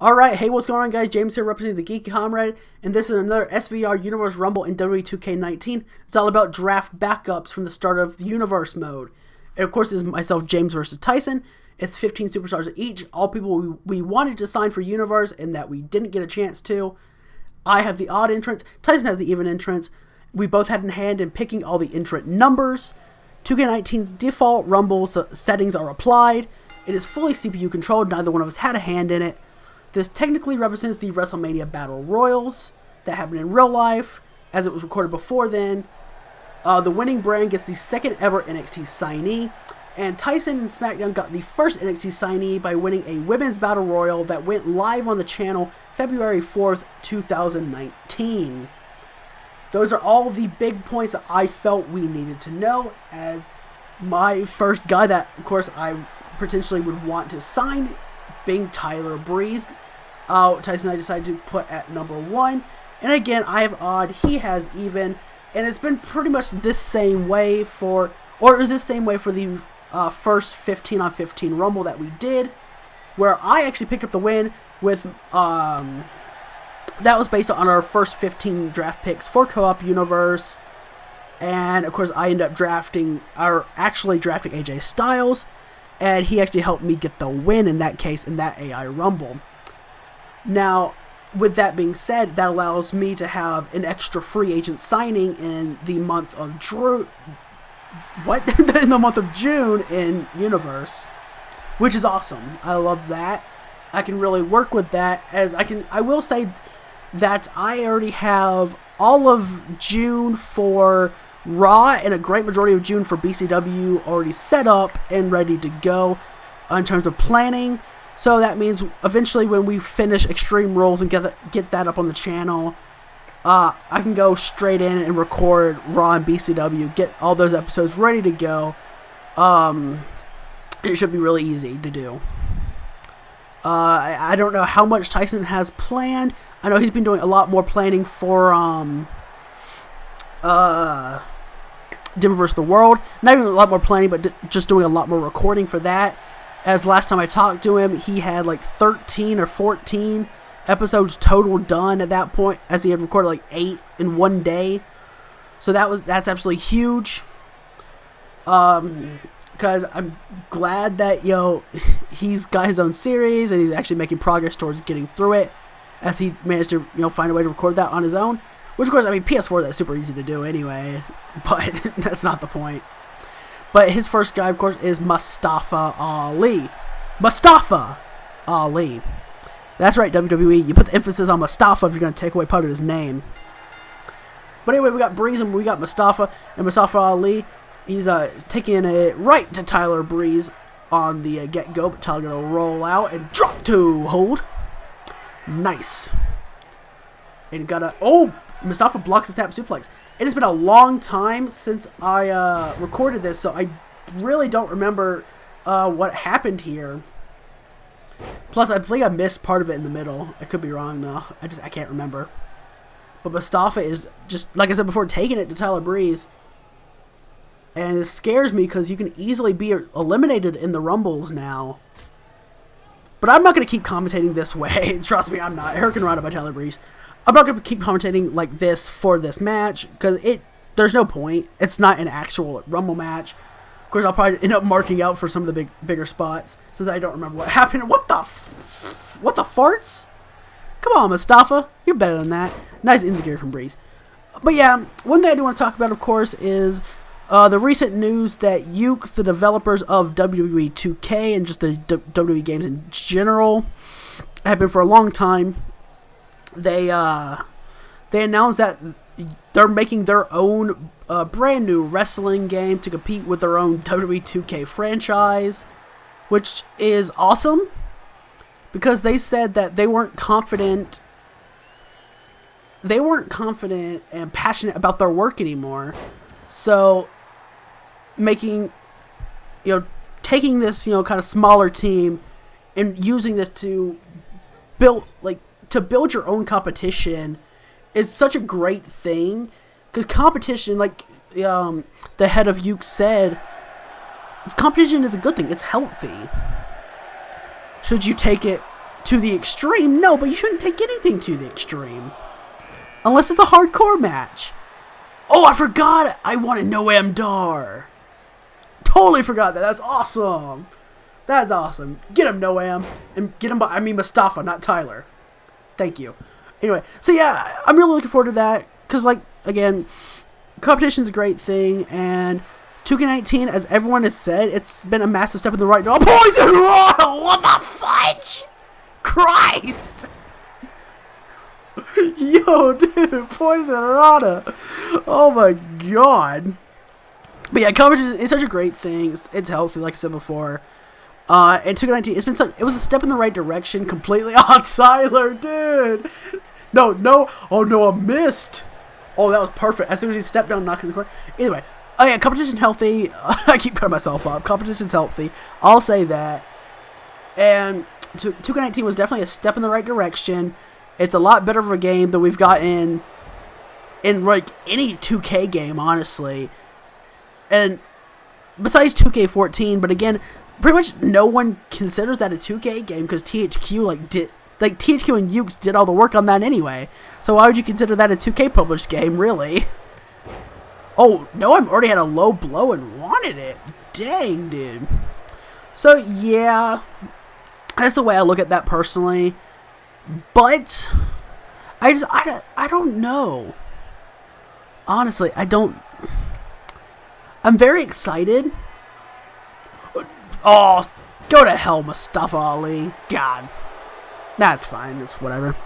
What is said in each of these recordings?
Alright, hey, what's going on, guys? James here representing the Geeky Comrade, and this is another SVR Universe Rumble in WWE 2K19. It's all about draft backups from the start of the Universe mode. And of course, this is myself, James versus Tyson. It's 15 superstars each, all people we wanted to sign for Universe and that we didn't get a chance to. I have the odd entrance, Tyson has the even entrance. We both had in hand in picking all the entrant numbers. 2K19's default Rumble settings are applied. It is fully CPU controlled, neither one of us had a hand in it. This technically represents the WrestleMania Battle Royals that happened in real life, as it was recorded before then. The winning brand gets the second ever NXT signee, and Tyson and Smackdown got the first NXT signee by winning a Women's Battle Royal that went live on the channel February 4th, 2019. Those are all the big points that I felt we needed to know, as my first guy that, of course, I potentially would want to sign being Tyler Breeze. Tyson and I decided to put at number 1. And again, I have odd, he has even. And it's been pretty much this same way for, or it was this same way for the first 15 on 15 Rumble that we did, where I actually picked up the win with, that was based on our first 15 draft picks for Co-op Universe. And of course, I ended up actually drafting AJ Styles. And he actually helped me get the win in that case, in that AI Rumble. Now, with that being said, that allows me to have an extra free agent signing in the month of June. In the month of June in Universe, which is awesome. I love that. I can really work with that, as I will say that I already have all of June for Raw and a great majority of June for BCW already set up and ready to go in terms of planning. So that means eventually when we finish Extreme Rules and get that up on the channel, I can go straight in and record Raw and BCW, get all those episodes ready to go. It should be really easy to do. I don't know how much Tyson has planned. I know he's been doing a lot more planning for Denver vs. the World. Not even a lot more planning, but just doing a lot more recording for that. As last time I talked to him, he had like 13 or 14 episodes total done at that point, as he had recorded like 8 in one day. So that's absolutely huge. Because I'm glad that, he's got his own series and he's actually making progress towards getting through it, as he managed to, find a way to record that on his own. Which, of course, I mean, PS4, that's super easy to do anyway, but that's not the point. But his first guy, of course, is Mustafa Ali. Mustafa Ali. That's right, WWE. You put the emphasis on Mustafa if you're going to take away part of his name. But anyway, we got Breeze and we got Mustafa. And Mustafa Ali, he's taking it right to Tyler Breeze on the get-go. But Tyler going to roll out and drop to hold. Nice. And got a... Oh! Mustafa blocks the snap suplex. It has been a long time since I recorded this, so I really don't remember what happened here. Plus, I believe I missed part of it in the middle. I could be wrong, though. I can't remember. But Mustafa is just, like I said before, taking it to Tyler Breeze. And it scares me because you can easily be eliminated in the Rumbles now. But I'm not going to keep commentating this way. Trust me, I'm not. Hurricane Rana by Tyler Breeze. I'm not going to keep commentating like this for this match, because there's no point. It's not an actual Rumble match. Of course, I'll probably end up marking out for some of the bigger spots, since I don't remember what happened. What the farts? Come on, Mustafa. You're better than that. Nice insecure from Breeze. But yeah, one thing I do want to talk about, of course, is the recent news that Yuke's, the developers of WWE 2K and just the WWE games in general, have been for a long time. They announced that they're making their own brand new wrestling game to compete with their own WWE 2K franchise, which is awesome, because they said that they weren't confident and passionate about their work anymore. So taking this, kind of smaller team and using this to build your own competition is such a great thing, because competition, like the head of Uke said, competition is a good thing. It's healthy. Should you take it to the extreme. No, but you shouldn't take anything to the extreme. Unless it's a hardcore match. Oh, I forgot. I want a Noam Dar. Totally forgot that. That's awesome. That's awesome. Get him, Noam. And get him, I mean Mustafa, not Tyler. Thank you. Anyway, so yeah, I'm really looking forward to that. Because, like, again, competition's a great thing. And 2K19, as everyone has said, it's been a massive step in the right direction. Poison Rana! What the fudge? Christ! Yo, dude, Poison Rana. Oh my god. But yeah, competition is such a great thing. It's healthy, like I said before. And 2K19, it was a step in the right direction, completely on Tyler, dude. No. Oh no, I missed. Oh, that was perfect. As soon as he stepped down, knocking the corner. Anyway, oh yeah, competition's healthy. I keep cutting myself off. Competition's healthy. I'll say that. And 2K19 was definitely a step in the right direction. It's a lot better of a game than we've gotten in like any 2K game, honestly. And besides 2K14, but again, pretty much no one considers that a 2K game because THQ THQ and Ukes did all the work on that anyway. So why would you consider that a 2K published game, really? Oh, no, I already had a low blow and wanted it. Dang, dude. So yeah, that's the way I look at that personally. But I don't know. Honestly, I don't. I'm very excited. Oh, go to hell, Mustafa Ali. God. That's fine. It's whatever.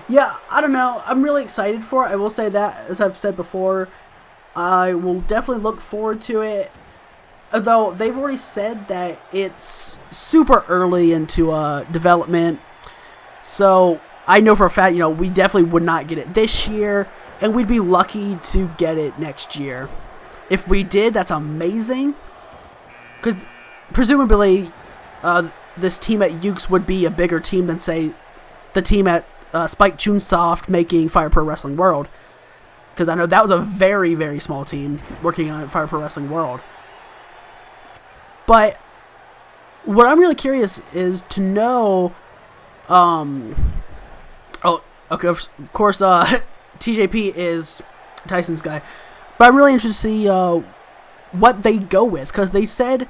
Yeah, I don't know. I'm really excited for it. I will say that, as I've said before, I will definitely look forward to it. Although they've already said that it's super early into development. So I know for a fact, we definitely would not get it this year. And we'd be lucky to get it next year. If we did, that's amazing. Because presumably, this team at Ukes would be a bigger team than, say, the team at Spike Chunsoft making Fire Pro Wrestling World. Because I know that was a very, very small team working on Fire Pro Wrestling World. But what I'm really curious is to know... oh, okay, of course, TJP is Tyson's guy. But I'm really interested to see what they go with. Because they said...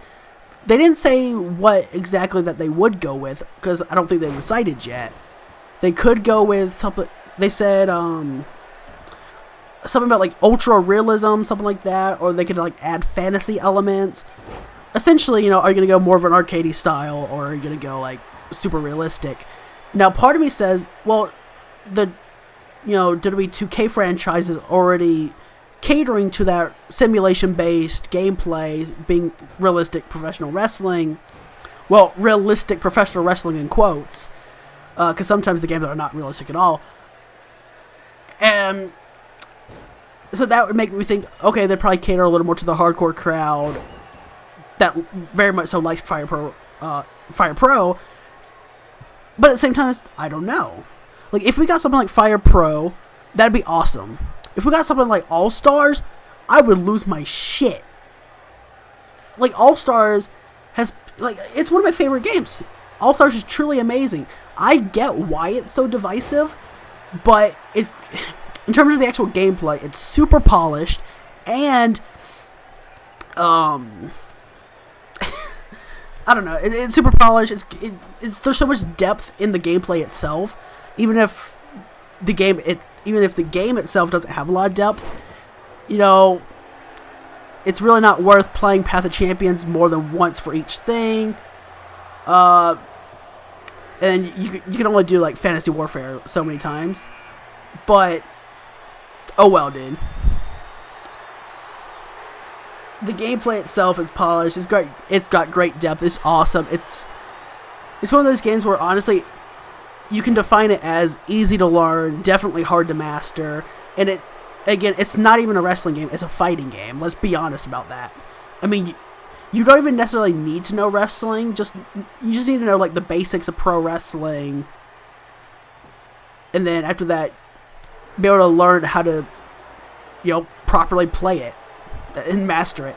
They didn't say what exactly that they would go with, because I don't think they've decided yet. They could go with something. They said something about like ultra realism, something like that, or they could like add fantasy elements. Essentially, are you gonna go more of an arcadey style, or are you gonna go like super realistic? Now, part of me says, well, the WWE 2K franchise is already catering to that simulation-based gameplay, being realistic professional wrestling. Well, realistic professional wrestling in quotes, because sometimes the games are not realistic at all. And so that would make me think, okay, they'd probably cater a little more to the hardcore crowd that very much so likes Fire Pro. But at the same time, I don't know. Like, if we got something like Fire Pro, that'd be awesome. If we got something like All-Stars, I would lose my shit. Like, All-Stars has... Like, it's one of my favorite games. All-Stars is truly amazing. I get why it's so divisive, but it's... In terms of the actual gameplay, it's super polished, and... I don't know. It's super polished. There's so much depth in the gameplay itself, even if the game itself doesn't have a lot of depth, it's really not worth playing Path of Champions more than once for each thing. And you can only do like Fantasy Warfare so many times. But oh well, dude. The gameplay itself is polished. It's great. It's got great depth. It's awesome. It's one of those games where honestly, you can define it as easy to learn, definitely hard to master, and it's not even a wrestling game, it's a fighting game. Let's be honest about that. I mean, you don't even necessarily need to know wrestling, you just need to know like the basics of pro wrestling, and then after that, be able to learn how to, properly play it and master it.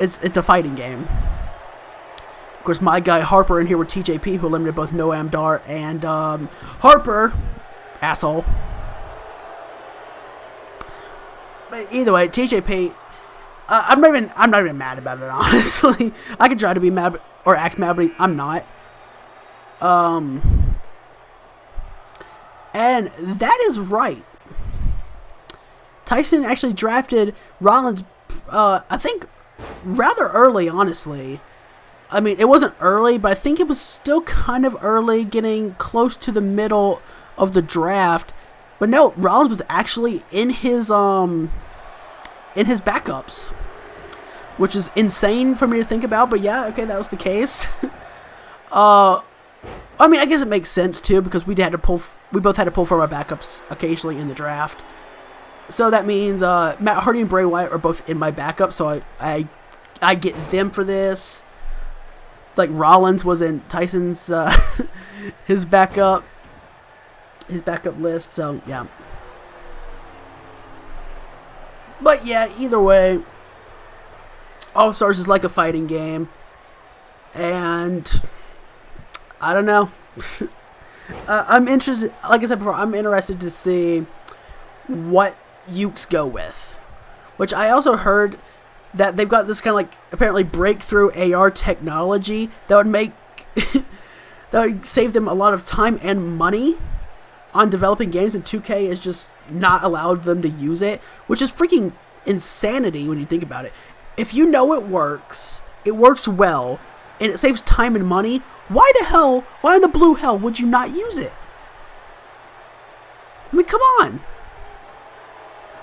It's a fighting game. course, my guy Harper in here with TJP, who eliminated both Noam Dar and Harper. Asshole. But either way, TJP, I'm not even mad about it, honestly. I could try to be mad or act mad, but I'm not. And that is right. Tyson actually drafted Rollins, I think, rather early, honestly. I mean, it wasn't early, but I think it was still kind of early, getting close to the middle of the draft. But no, Rollins was actually in his backups, which is insane for me to think about. But yeah, okay, that was the case. I mean, I guess it makes sense too, because we both had to pull from our backups occasionally in the draft. So that means Matt Hardy and Bray Wyatt are both in my backup, so I get them for this. Like, Rollins was in Tyson's his backup list, so yeah. But yeah, either way, All Stars is like a fighting game, and I don't know. I'm interested, like I said before, I'm interested to see what Ukes go with. Which I also heard that they've got this kind of like, apparently, breakthrough AR technology that would make, that would save them a lot of time and money on developing games, and 2K has just not allowed them to use it, which is freaking insanity when you think about it. If you know it works well, and it saves time and money, why in the blue hell would you not use it? I mean, come on.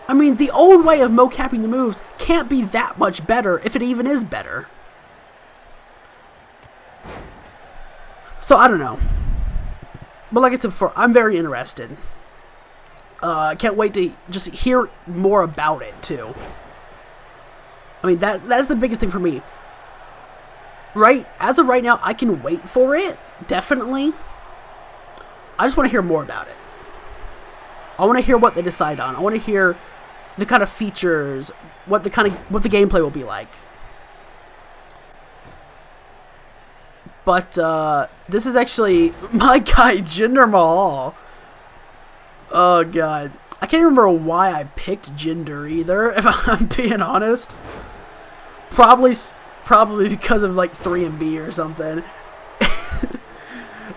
I mean, the old way of mocapping the moves can't be that much better, if it even is better. So, I don't know. But like I said before, I'm very interested. I can't wait to just hear more about it, too. I mean, that's the biggest thing for me. Right, as of right now, I can wait for it, definitely. I just want to hear more about it. I want to hear what they decide on. I want to hear the kind of features, what the gameplay will be like. But this is actually my guy Jinder Mahal. Oh god, I can't remember why I picked Jinder either, if I'm being honest. Probably because of like 3MB or something.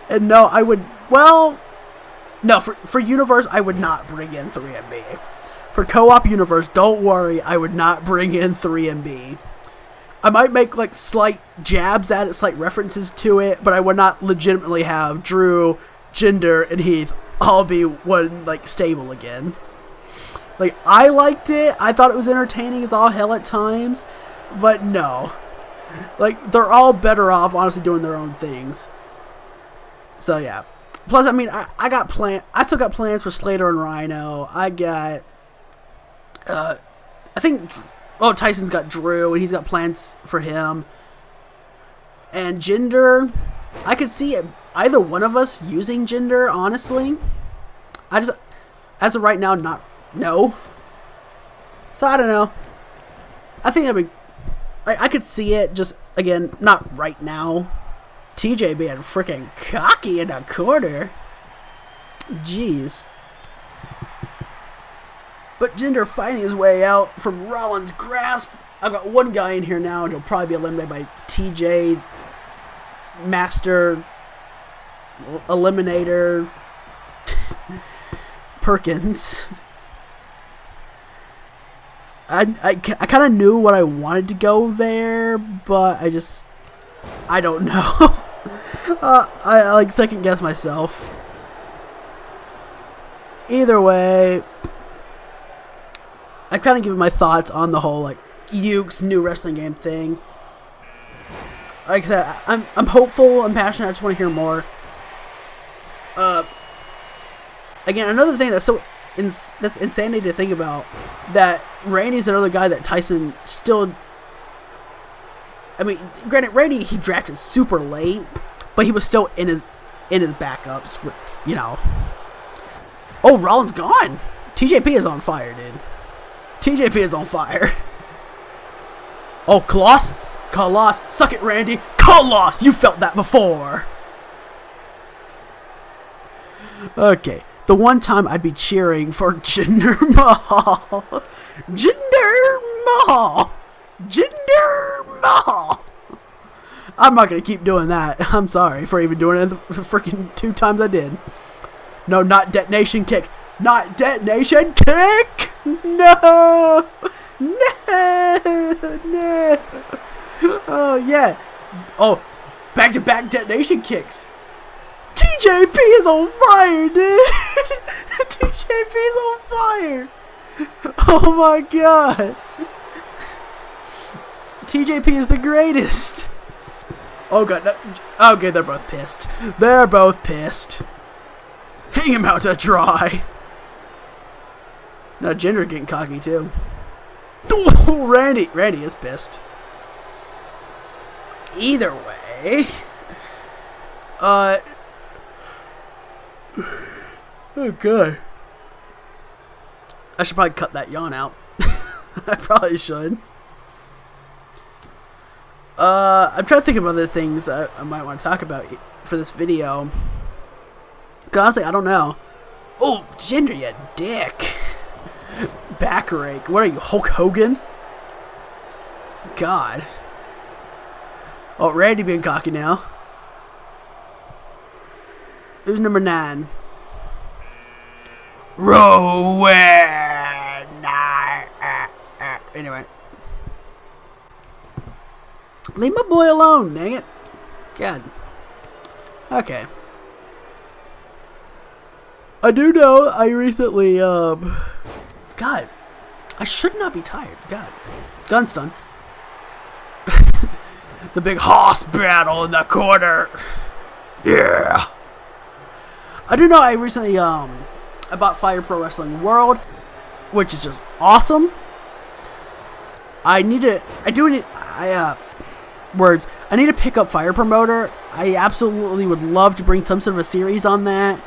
And no, I would, well, no, for Universe, I would not bring in 3MB. For Co-op Universe, don't worry, I would not bring in 3MB. I might make like slight jabs at it, slight references to it, but I would not legitimately have Drew, Jinder, and Heath all be one like stable again. Like, I liked it, I thought it was entertaining as all hell at times, but no. Like, they're all better off, honestly, doing their own things. So, yeah. Plus, I mean, I still got plans for Slater and Rhino. I got, I think, Tyson's got Drew, and he's got plans for him. And Jinder, I could see either one of us using Jinder, honestly. As of right now, no. So, I don't know. I think that'd be, I could see it, just, again, not right now. TJ being freaking cocky in a corner. Jeez. But Jinder fighting his way out from Rollins' grasp. I've got one guy in here now, and he'll probably be eliminated by TJ, Master, Eliminator, Perkins. I kind of knew what I wanted to go there, but I don't know. I like second guess myself. Either way, I've kind of given my thoughts on the whole like Ukes new wrestling game thing. Like I said, I'm hopeful, I'm passionate, I just want to hear more. Again, another thing that's that's insanity to think about, that Randy's another guy that Tyson still, I mean, granted, Randy, he drafted super late, but he was still in his backups with, you know. Oh, Rollins gone. TJP is on fire, dude. TJP is on fire. Oh, Colossus. Call loss. Suck it, Randy. Call loss. You felt that before. Okay. The one time I'd be cheering for Jinder Mahal. Jinder Mahal. Jinder Mahal. I'm not going to keep doing that. I'm sorry for even doing it the freaking 2 times I did. No, not detonation kick. Not detonation kick. No. No. No. Oh, yeah. Oh, back-to-back detonation kicks. TJP is on fire, dude. TJP is on fire. Oh, my God. TJP is the greatest. Oh, God. No. Okay, they're both pissed. They're both pissed. Hang him out to dry. Now, Jinder getting cocky, too. Oh, Randy is pissed. Either way. Oh, God. I should probably cut that yawn out. I probably should. I'm trying to think of other things I might want to talk about for this video. Cause honestly, I don't know. Oh, Jinder, you dick. Back rake. What are you, Hulk Hogan? God. Oh, Randy being cocky now. Who's number 9? Rowan. Anyway. Leave my boy alone, dang it. God. Okay. I do know I recently, God. I should not be tired. God. Gun stun. The big hoss battle in the corner. Yeah. I do know I recently, I bought Fire Pro Wrestling World, which is just awesome. I need to pick up Fire Promoter. I absolutely would love to bring some sort of a series on that.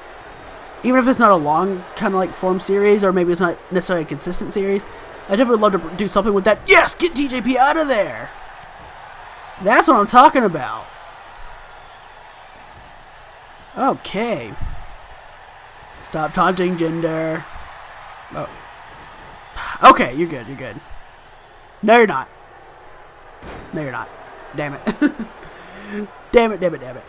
Even if it's not a long, kind of like form series, or maybe it's not necessarily a consistent series. I definitely would love to do something with that. Yes, get TJP out of there. That's what I'm talking about. Okay. Stop taunting Jinder. Oh. Okay, you're good, you're good. No, you're not. No, you're not. Damn it. Damn it, damn it, damn it.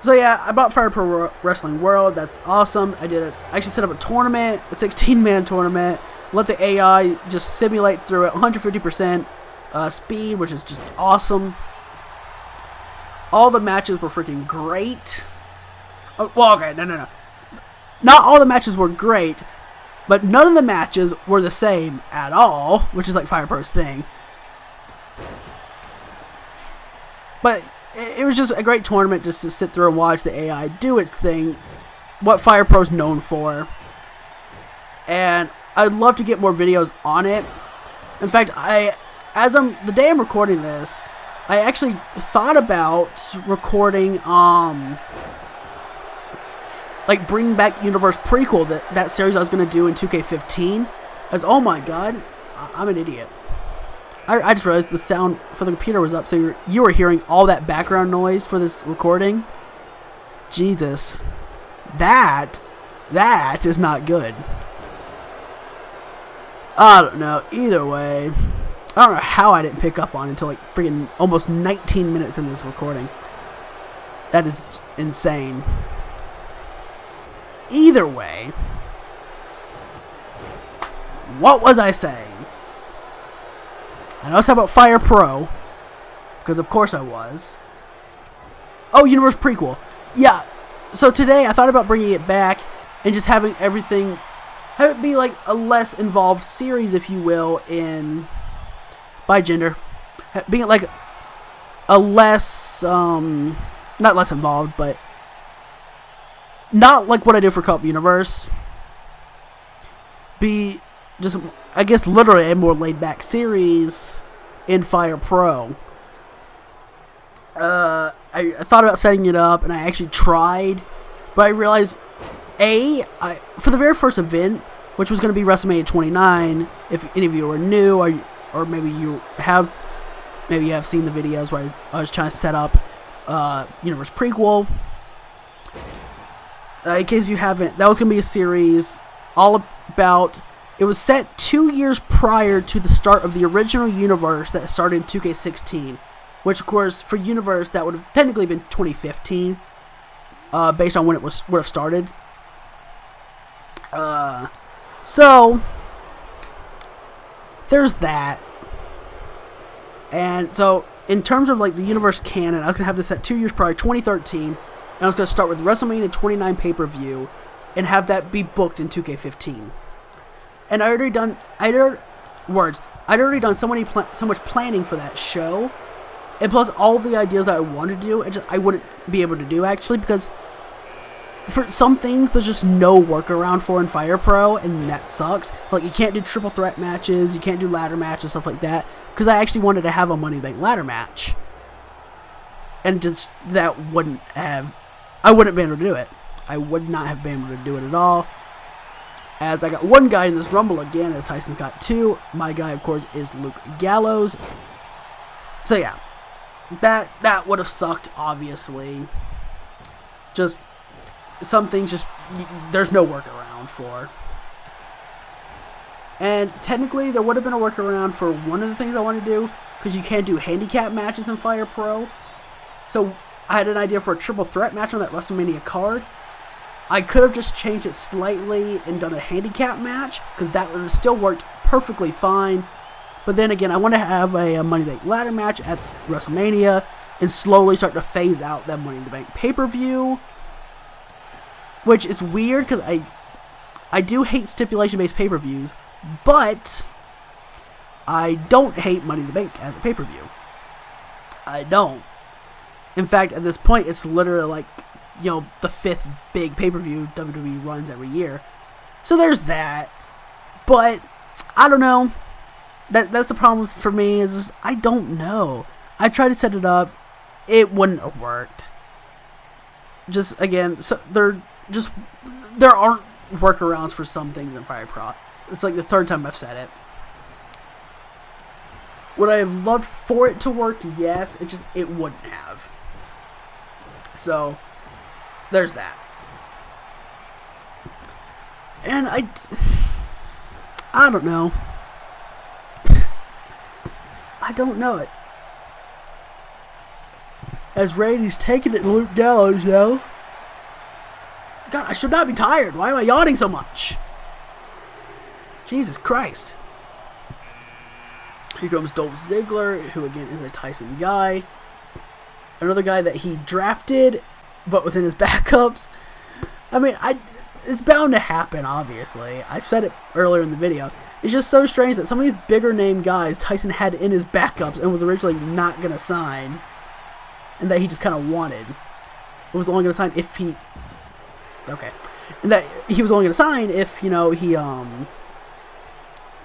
So yeah, I bought Fire Pro Wrestling World. That's awesome. I actually set up a tournament, a 16-man tournament. Let the AI just simulate through it. 150% speed, which is just awesome. All the matches were freaking great. Oh, well, okay, no. Not all the matches were great, but none of the matches were the same at all, which is like Fire Pro's thing. But it was just a great tournament just to sit through and watch the AI do its thing, what Fire Pro's known for. And I'd love to get more videos on it. In fact, the day I'm recording this, I actually thought about recording, like bringing back Universe Prequel, that series I was going to do in 2K15. As, oh my god, I'm an idiot. I just realized the sound for the computer was up, so you were hearing all that background noise for this recording. Jesus. That is not good. I don't know. Either way, I don't know how I didn't pick up on it until like freaking almost 19 minutes in this recording. That is insane. Either way, what was I saying? I know it's about Fire Pro, because of course I was. Oh, Universe Prequel. Yeah, so today I thought about bringing it back and just having everything, have it be like a less involved series, if you will, by Jinder. Being like a less, not less involved, but not like what I do for Co-op Universe. Be just, I guess, literally a more laid-back series in Fire Pro. I thought about setting it up, and I actually tried, but I realized, for the very first event, which was going to be WrestleMania 29, if any of you are new, or maybe you have maybe you have seen the videos where I was trying to set up Universe Prequel. In case you haven't, that was going to be a series all about... It was set 2 years prior to the start of the original universe that started in 2K16. Which, of course, for Universe, that would have technically been 2015. Based on when it would have started. So, there's that. And so, in terms of like the Universe canon, I was going to have this set 2 years prior, 2013. And I was going to start with WrestleMania 29 pay-per-view. And have that be booked in 2K15. And I'd already done so much planning for that show. And plus all the ideas that I wanted to do, I wouldn't be able to do actually, because for some things there's just no workaround for in Fire Pro, and that sucks. Like, you can't do triple threat matches, you can't do ladder matches, stuff like that, because I actually wanted to have a Money in the Bank ladder match. And just that I wouldn't have been able to do it. I would not have been able to do it at all. As I got one guy in this Rumble again, as Tyson's got two. My guy, of course, is Luke Gallows. So yeah, that would have sucked, obviously. Just some things there's no workaround for. And technically, there would have been a workaround for one of the things I wanted to do, because you can't do handicap matches in Fire Pro. So I had an idea for a triple threat match on that WrestleMania card. I could have just changed it slightly and done a handicap match, because that would have still worked perfectly fine. But then again, I want to have a Money in the Bank ladder match at WrestleMania and slowly start to phase out that Money in the Bank pay-per-view. Which is weird, because I do hate stipulation-based pay-per-views, but I don't hate Money in the Bank as a pay-per-view. I don't. In fact, at this point, it's literally like, the 5th big pay-per-view WWE runs every year. So there's that. But, I don't know. That's the problem for me, is I don't know. I tried to set it up. It wouldn't have worked. Just, again, so there aren't workarounds for some things in Fire Pro. It's like the 3rd time I've said it. Would I have loved for it to work? Yes. It wouldn't have. So, there's that. And I don't know. I don't know it. As Randy's taking it to Luke Gallows now. God, I should not be tired. Why am I yawning so much? Jesus Christ. Here comes Dolph Ziggler, who again is a Tyson guy. Another guy that he drafted, but was in his backups. I mean, it's bound to happen, obviously. I've said it earlier in the video. It's just so strange that some of these bigger name guys Tyson had in his backups and was originally not going to sign. And that he just kind of wanted. It was only going to sign if he... Okay. And that he was only going to sign if, he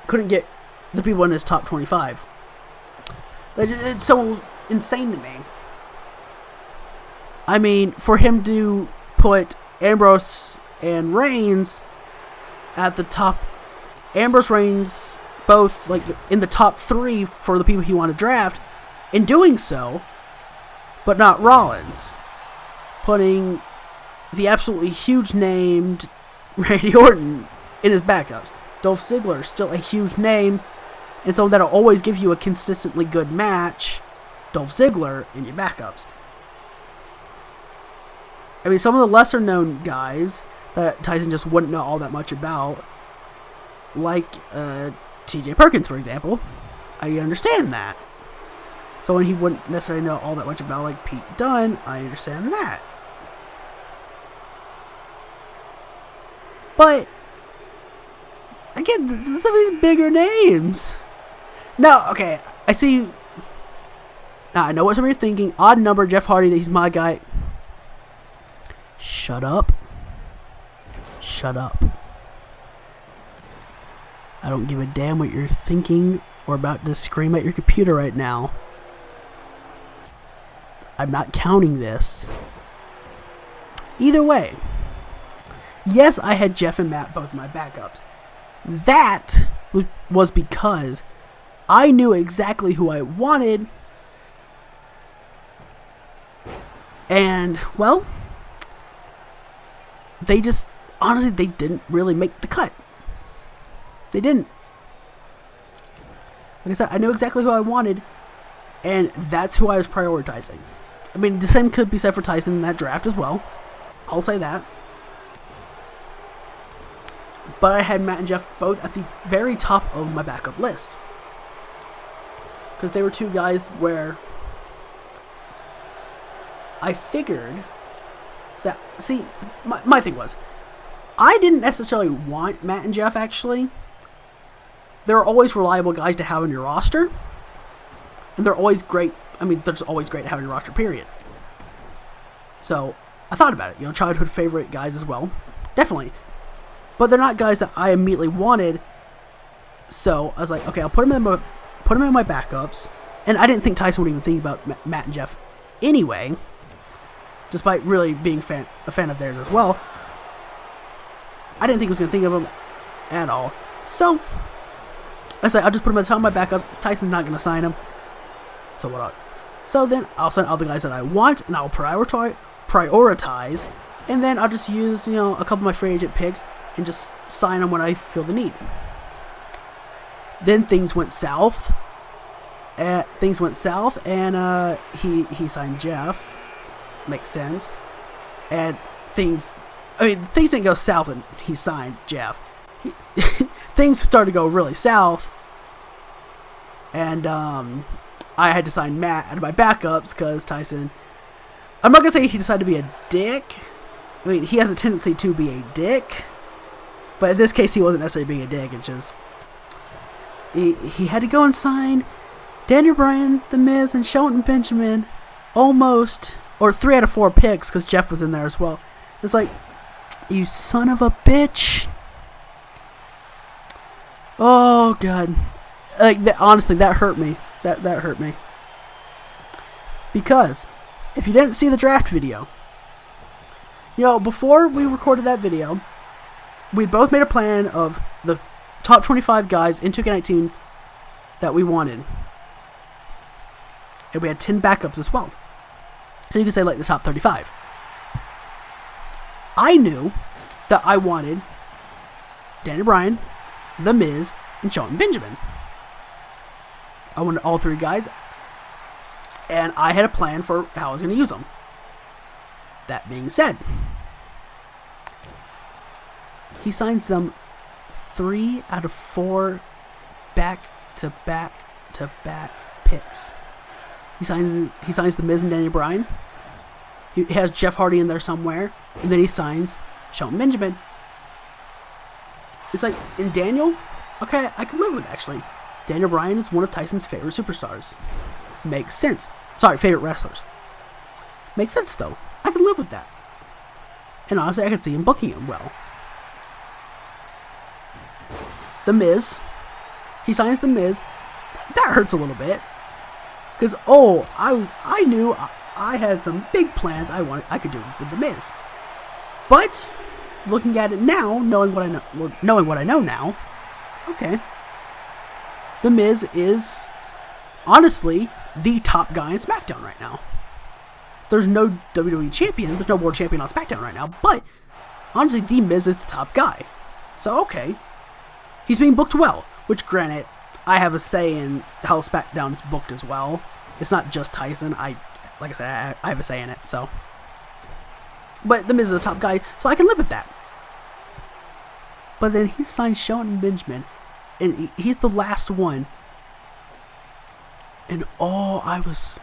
couldn't get the people in his top 25. It's so insane to me. I mean, for him to put Ambrose and Reigns at the top, Ambrose, Reigns, both like in the top 3 for the people he wanted to draft, in doing so, but not Rollins, putting the absolutely huge named Randy Orton in his backups. Dolph Ziggler, still a huge name, and someone that'll always give you a consistently good match. Dolph Ziggler in your backups. I mean, some of the lesser known guys that Tyson just wouldn't know all that much about, like TJ Perkins, for example, I understand that. Someone he wouldn't necessarily know all that much about, like Pete Dunne, I understand that. But, again, some of these bigger names. Now, okay, I see. Now, I know what some of you are thinking. Odd number, Jeff Hardy, he's my guy. Shut up. Shut up. I don't give a damn what you're thinking or about to scream at your computer right now. I'm not counting this. Either way. Yes, I had Jeff and Matt both my backups. That was because I knew exactly who I wanted And, well, they just, honestly, they didn't really make the cut. They didn't. Like I said, I knew exactly who I wanted, and that's who I was prioritizing. I mean, the same could be said for Tyson in that draft as well. I'll say that. But I had Matt and Jeff both at the very top of my backup list. Because they were two guys where I figured that, see, my thing was, I didn't necessarily want Matt and Jeff, actually. They're always reliable guys to have on your roster. And they're always great. I mean, they're just always great to have on your roster, period. So, I thought about it. You know, childhood favorite guys as well. Definitely. But they're not guys that I immediately wanted. So, I was like, okay, I'll put them in my backups. And I didn't think Tyson would even think about Matt and Jeff anyway. Despite really being a fan of theirs as well. I didn't think he was going to think of them at all. So, I said, I'll just put him at the top of my backups. Tyson's not going to sign him. So what? So then I'll sign all the guys that I want, and I'll prioritize, and then I'll just use, you know, a couple of my free agent picks and just sign them when I feel the need. Then things went south. And he signed Jeff. Makes sense. And things didn't go south, and he signed Jeff. Things started to go really south, and I had to sign Matt out of my backups because Tyson, I'm not going to say he decided to be a dick. I mean, he has a tendency to be a dick, but in this case, he wasn't necessarily being a dick. It's just, he had to go and sign Daniel Bryan, The Miz, and Shelton Benjamin almost, or 3 out of 4 picks because Jeff was in there as well. It's like, you son of a bitch. Oh, God. Like, honestly, that hurt me. That hurt me. Because, if you didn't see the draft video, you know, before we recorded that video, we both made a plan of the top 25 guys in 2K19 that we wanted. And we had 10 backups as well. So you can say, like, the top 35. I knew that I wanted Daniel Bryan, The Miz, and Shelton Benjamin. I wanted all 3 guys, and I had a plan for how I was going to use them. That being said, he signs them 3 out of 4 back-to-back picks. He signs The Miz and Daniel Bryan. He has Jeff Hardy in there somewhere, and then he signs Shelton Benjamin. It's like, in Daniel, okay, I could live with, actually. Daniel Bryan is one of Tyson's favorite superstars. Makes sense. Sorry, favorite wrestlers. Makes sense, though. I can live with that. And honestly, I can see him booking him well. The Miz. He signs The Miz. That hurts a little bit. Because, I knew I had some big plans I could do with The Miz. But, looking at it now, knowing what I know now, okay. The Miz is, honestly, the top guy in Smackdown right now. There's no WWE champion, there's no world champion on Smackdown right now, but, honestly, The Miz is the top guy. So, okay. He's being booked well, which, granted, I have a say in how Smackdown is booked as well. It's not just Tyson. Like I said, I have a say in it, so. But The Miz is the top guy, so I can live with that. But then he signs Shelton Benjamin, and he's the last one. And I was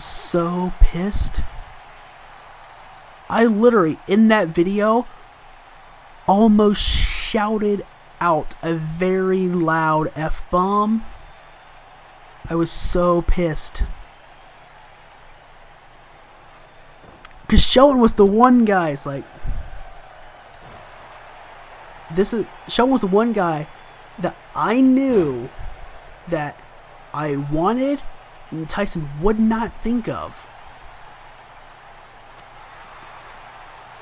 so pissed. I literally, in that video, almost shouted out a very loud F-bomb. I was so pissed. Because Shelton was the one guy, it's like, Shelton was the one guy that I knew that I wanted and Tyson would not think of.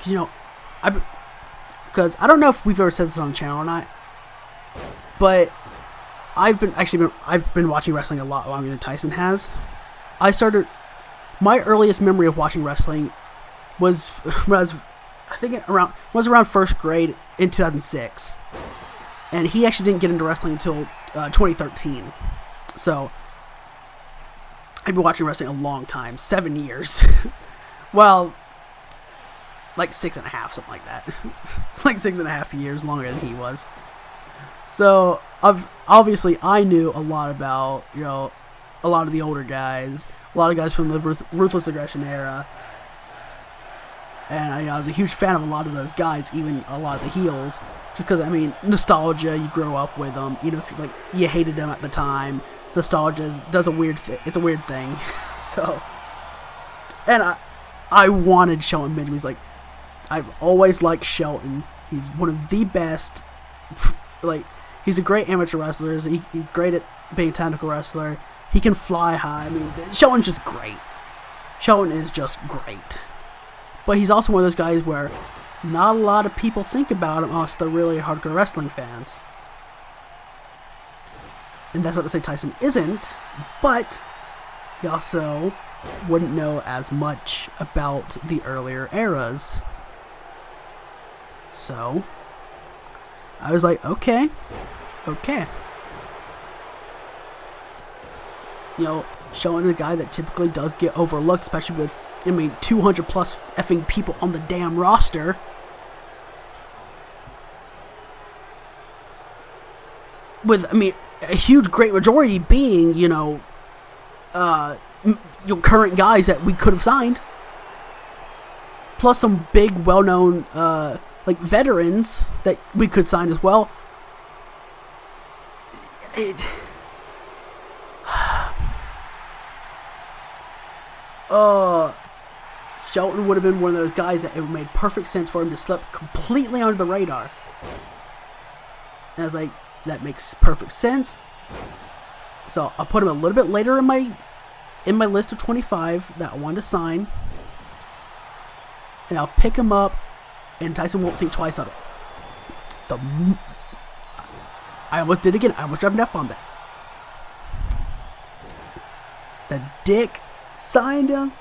You know, because I don't know if we've ever said this on the channel or not, but I've been watching wrestling a lot longer than Tyson has. I started my earliest memory of watching wrestling was I think it was around first grade in 2006, and he actually didn't get into wrestling until 2013. So I've been watching wrestling a long time, 7 years. Well, like 6.5, something like that. It's like 6.5 years longer than he was. So obviously I knew a lot about, you know, a lot of the older guys, a lot of guys from the Ruthless Aggression era. And I was a huge fan of a lot of those guys, even a lot of the heels. Just because, I mean, nostalgia, you grow up with them. You know, if you hated them at the time, nostalgia does a weird thing. It's a weird thing. So, and I wanted Shelton Benjamin. He's like, I've always liked Shelton. He's one of the best. Like, he's a great amateur wrestler. He's great at being a technical wrestler. He can fly high. I mean, Shelton's just great. Shelton is just great. But he's also one of those guys where not a lot of people think about him unless they're really hardcore wrestling fans. And that's not to say Tyson isn't, but he also wouldn't know as much about the earlier eras. So I was like, okay. You know, showing a guy that typically does get overlooked, especially with, I mean, 200 plus effing people on the damn roster. With, I mean, a huge, great majority being, you know, current guys that we could have signed. Plus some big, well-known, like, veterans that we could sign as well. Shelton would have been one of those guys that it made perfect sense for him to slip completely under the radar. And I was like, that makes perfect sense. So I'll put him a little bit later in my list of 25 that I wanted to sign. And I'll pick him up, and Tyson won't think twice on it. I almost did it again. I almost dropped an F-bomb there. The dick signed him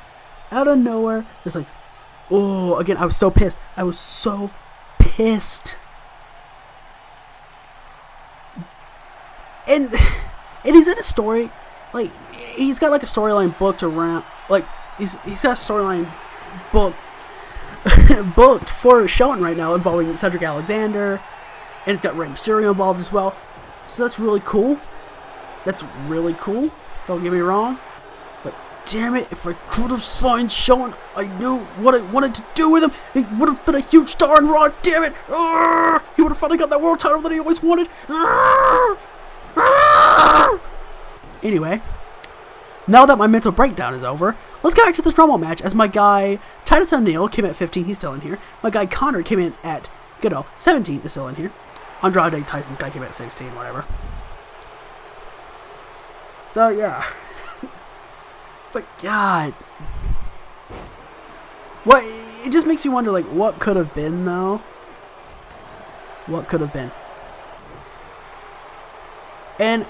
out of nowhere. It's like, oh, again, I was so pissed. And he's in a story, like, he's got like a storyline booked around, like, he's got a storyline booked for Shelton right now involving Cedric Alexander, and it's got Rey Mysterio involved as well. So that's really cool. Don't get me wrong. But damn it, if I could have signed Shelton, I knew what I wanted to do with him. He would have been a huge star in Raw. Damn it! He would have finally got that world title that he always wanted. Anyway, now that my mental breakdown is over, let's get back to this Rumble match, as my guy Titus O'Neil came at 15, he's still in here. My guy Connor came in at, 17, is still in here. Andrade Tyson's guy came at 16, whatever. So, yeah. But, God. What? It just makes you wonder, like, what could have been, though? What could have been? And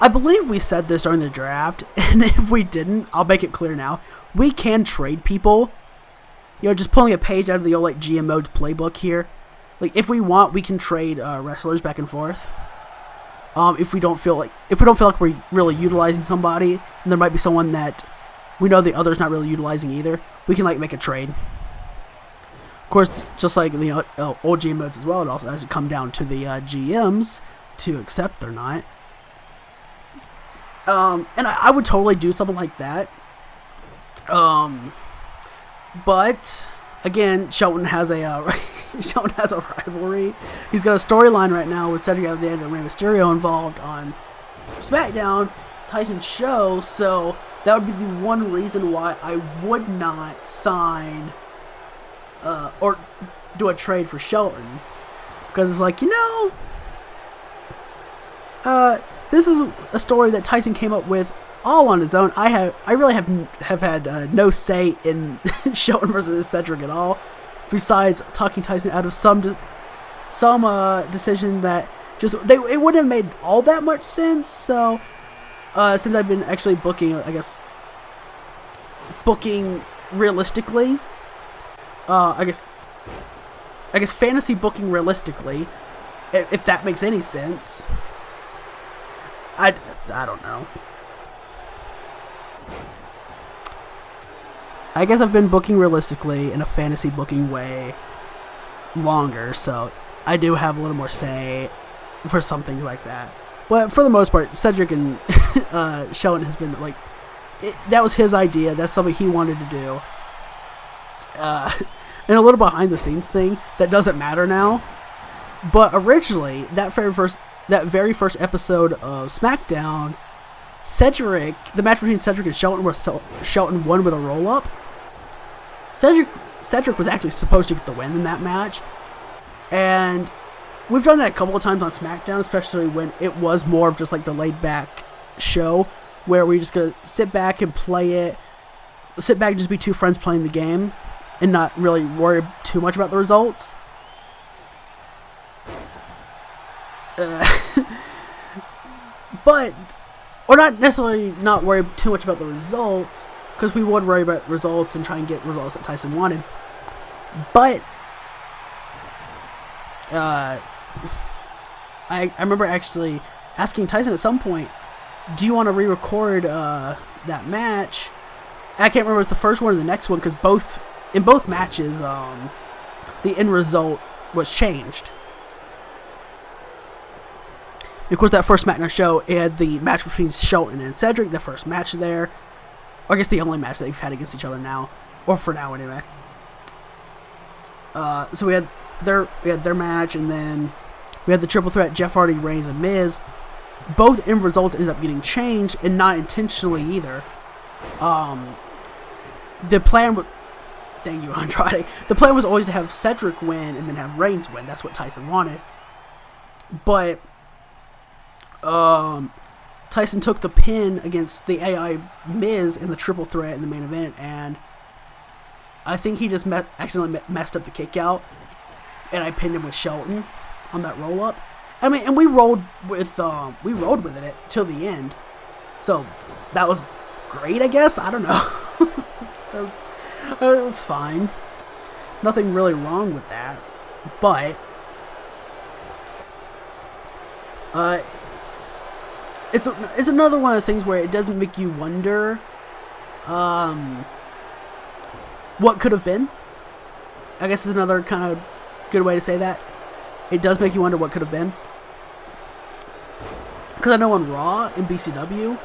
I believe we said this during the draft, and if we didn't, I'll make it clear now. We can trade people. You know, just pulling a page out of the old, like, GM Mode's playbook here. Like, if we want, we can trade wrestlers back and forth. If we don't feel like we're really utilizing somebody, and there might be someone that we know the other's not really utilizing either, we can, like, make a trade. Of course, just like the old GM Modes as well, it also has to come down to the GMs to accept or not. And I would totally do something like that. But again, Shelton has a rivalry. He's got a storyline right now with Cedric Alexander and Rey Mysterio involved on Smackdown, Tyson's show. So that would be the one reason why I would not sign or do a trade for Shelton, because it's like, this is a story that Tyson came up with all on his own. I really have had no say in Shelton versus Cedric at all, besides talking Tyson out of some decision that it wouldn't have made all that much sense. So since I've been actually booking, I guess, booking realistically. I guess fantasy booking realistically, if that makes any sense. I don't know. I guess I've been booking realistically in a fantasy booking way longer, so I do have a little more say for some things like that. But for the most part, Cedric and Shelton has been like, that was his idea. That's something he wanted to do. And a little behind the scenes thing that doesn't matter now. But originally, that very first episode of Smackdown, the match between Cedric and Shelton was Shelton won with a roll up. Cedric was actually supposed to get the win in that match, and we've done that a couple of times on SmackDown, especially when it was more of just like the laid back show where we're just gonna sit back and play it, and just be two friends playing the game, and not really worry too much about the results. But or not necessarily not worry too much about the results, because we would worry about results and try and get results that Tyson wanted. But I remember actually asking Tyson at some point, do you want to re-record that match? I can't remember if it's the first one or the next one, because in both matches the end result was changed. Of course, that first Smackdown show, it had the match between Shelton and Cedric, the first match there. Or I guess the only match they've had against each other now. Or for now, anyway. So we had their match, and then we had the triple threat, Jeff Hardy, Reigns, and Miz. Both end results ended up getting changed, and not intentionally either. The plan was... Thank you, Andrade. The plan was always to have Cedric win, and then have Reigns win. That's what Tyson wanted. But... Tyson took the pin against the AI Miz in the triple threat in the main event, and I think he just accidentally messed up the kick out, and I pinned him with Shelton on that roll up. I mean, and we rolled with it till the end, so that was great, I guess. I don't know. It was fine. Nothing really wrong with that, but it's another one of those things where it doesn't make you wonder what could have been. I guess is another kind of good way to say that. It does make you wonder what could have been. Because I know on Raw and BCW,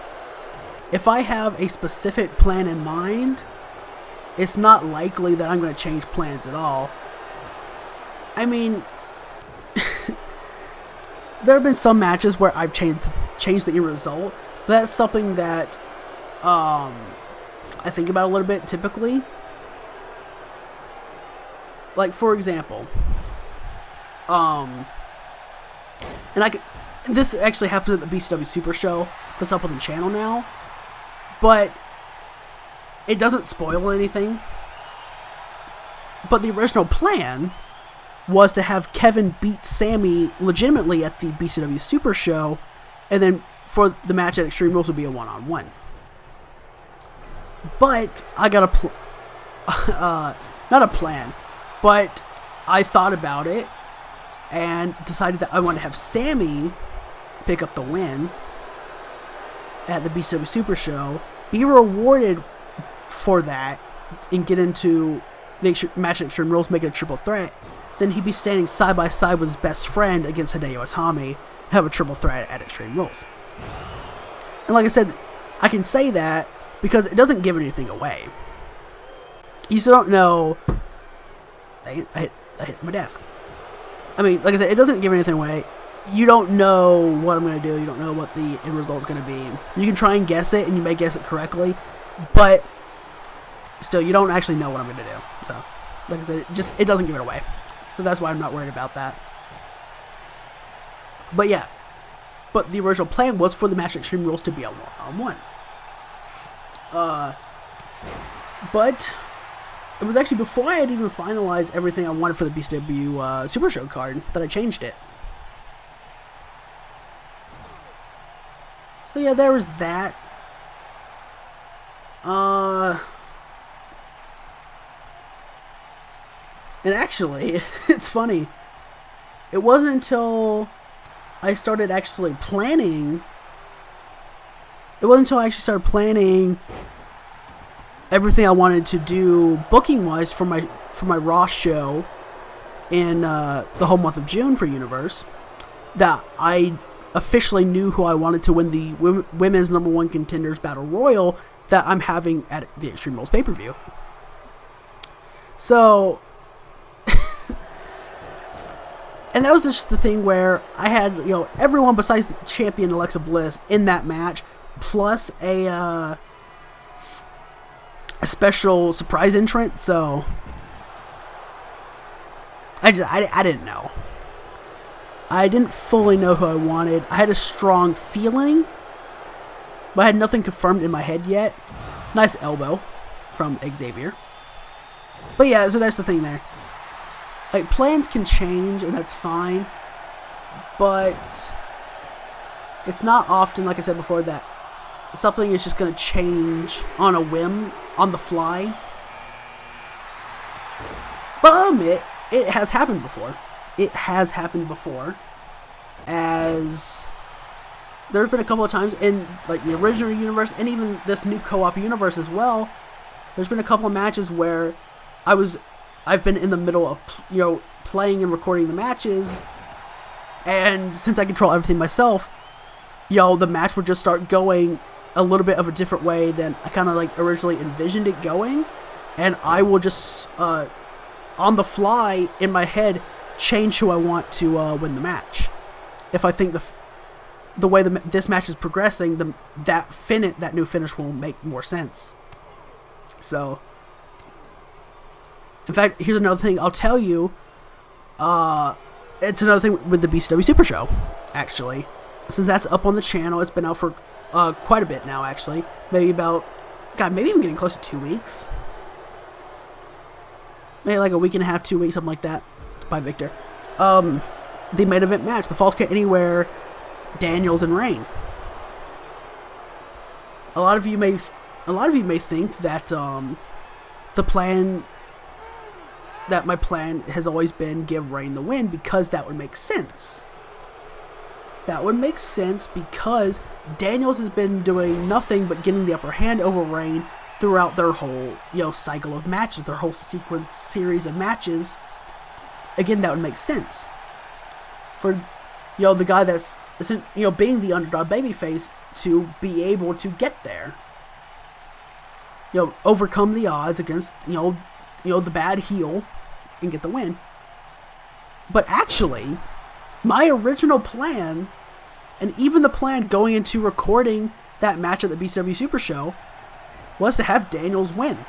if I have a specific plan in mind, it's not likely that I'm going to change plans at all. I mean... There have been some matches where I've changed the end result, but that's something that I think about a little bit typically. Like, for example, this actually happens at the BCW Super Show that's up on the channel now, but it doesn't spoil anything. But the original plan was to have Kevin beat Sammy legitimately at the BCW Super Show, and then for the match at Extreme Rules would be a one-on-one. But I got not a plan, but I thought about it and decided that I want to have Sammy pick up the win at the BCW Super Show, be rewarded for that, and get into the match at Extreme Rules, make it a triple threat. Then he'd be standing side by side with his best friend against Hideo Itami, have a triple threat at Extreme Rules. And like I said, I can say that because it doesn't give anything away. You still don't know... I hit my desk. I mean, like I said, it doesn't give anything away. You don't know what I'm going to do. You don't know what the end result's going to be. You can try and guess it, and you may guess it correctly, but still, you don't actually know what I'm going to do. So, like I said, it doesn't give it away. So that's why I'm not worried about that. But yeah. But the original plan was for the match at Extreme Rules to be a one-on-one. But it was actually before I had even finalized everything I wanted for the BCW Super Show card that I changed it. So yeah, there was that. And actually, it's funny. It wasn't until I started actually planning. It wasn't until I actually started planning everything I wanted to do booking wise for my Raw show in the whole month of June for Universe that I officially knew who I wanted to win the women's #1 contenders battle royal that I'm having at the Extreme Rules pay-per-view. So, and that was just the thing where I had, you know, everyone besides the champion Alexa Bliss in that match, plus a special surprise entrant. So I didn't know. I didn't fully know who I wanted. I had a strong feeling, but I had nothing confirmed in my head yet. Nice elbow from Xavier. But yeah, so that's the thing there. Like, plans can change, and that's fine. But it's not often, like I said before, that something is just going to change on a whim, on the fly. But I'll admit, it has happened before. It has happened before. As there have been a couple of times in like the original universe and even this new co-op universe as well. There's been a couple of matches where I've been in the middle of, you know, playing and recording the matches, and since I control everything myself, you know, the match would just start going a little bit of a different way than I kind of like originally envisioned it going, and I will just on the fly in my head change who I want to win the match. If I think the way this match is progressing, that new finish will make more sense. So, in fact, here's another thing I'll tell you. It's another thing with the BCW Super Show, actually. Since that's up on the channel, it's been out for quite a bit now, actually. Maybe I'm getting close to 2 weeks. Maybe like a week and a half, 2 weeks, something like that. By Victor. The main event match, the Falls Count Anywhere, Daniels and Reign. A lot of you may think that my plan has always been give Reign the win, because that would make sense. That would make sense because Daniels has been doing nothing but getting the upper hand over Reign throughout their whole, you know, cycle of matches, their whole series of matches. Again, that would make sense for, you know, the guy that's, you know, being the underdog babyface to be able to get there. You know, overcome the odds against, you know, the bad heel and get the win. But actually, my original plan, and even the plan going into recording that match at the BCW Super Show, was to have Daniels win.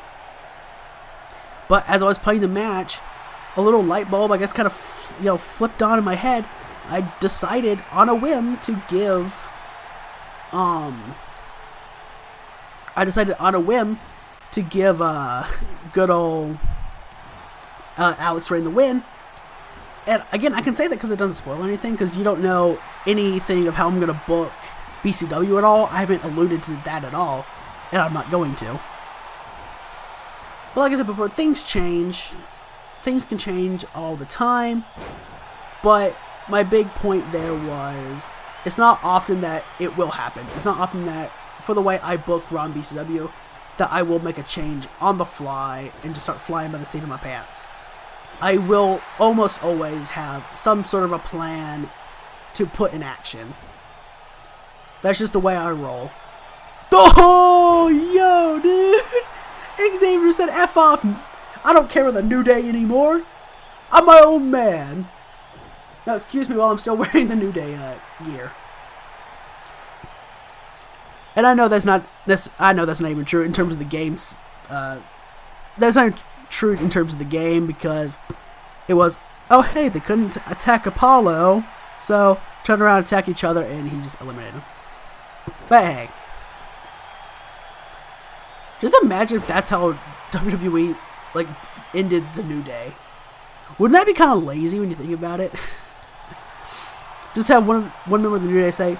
But as I was playing the match, a little light bulb, I guess, kind of, you know, flipped on in my head. I decided on a whim to give, good old Alex Reign the win. And again, I can say that because it doesn't spoil anything, because you don't know anything of how I'm going to book BCW at all. I haven't alluded to that at all, and I'm not going to. But like I said before, things change. Things can change all the time, but my big point there was, it's not often that it will happen. It's not often that, for the way I book Raw and BCW, that I will make a change on the fly and just start flying by the seat of my pants. I will almost always have some sort of a plan to put in action. That's just the way I roll. Oh, yo, dude! Xavier said F off. I don't care about the New Day anymore. I'm my own man. Now, excuse me while I'm still wearing the New Day gear. And I know that's not even true in terms of the games. That's not true in terms of the game, because it was, oh hey, they couldn't attack Apollo, so turn around and attack each other, and he just eliminated him. But hey, just imagine if that's how WWE like ended the New Day. Wouldn't that be kind of lazy when you think about it? Just have one member of the New Day say,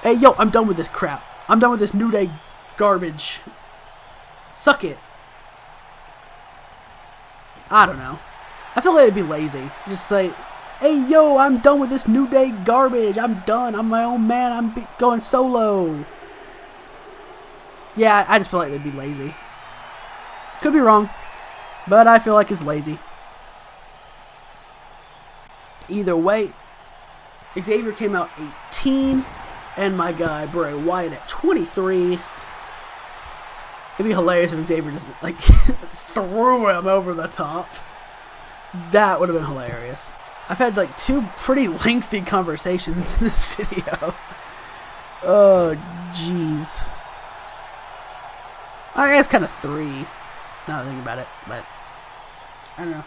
"Hey, yo, I'm done with this crap. I'm done with this New Day garbage. Suck it." I don't know. I feel like it'd be lazy. Just say, hey, yo, I'm done with this New Day garbage. I'm done. I'm my own man. I'm going solo. Yeah, I just feel like they'd be lazy. Could be wrong, but I feel like it's lazy. Either way, Xavier came out 18, and my guy Bray Wyatt at 23. It'd be hilarious if Xavier just like threw him over the top. That would have been hilarious. I've had like 2 pretty lengthy conversations in this video. Oh, jeez. I guess kind of 3. Now that I think about it, but I don't know.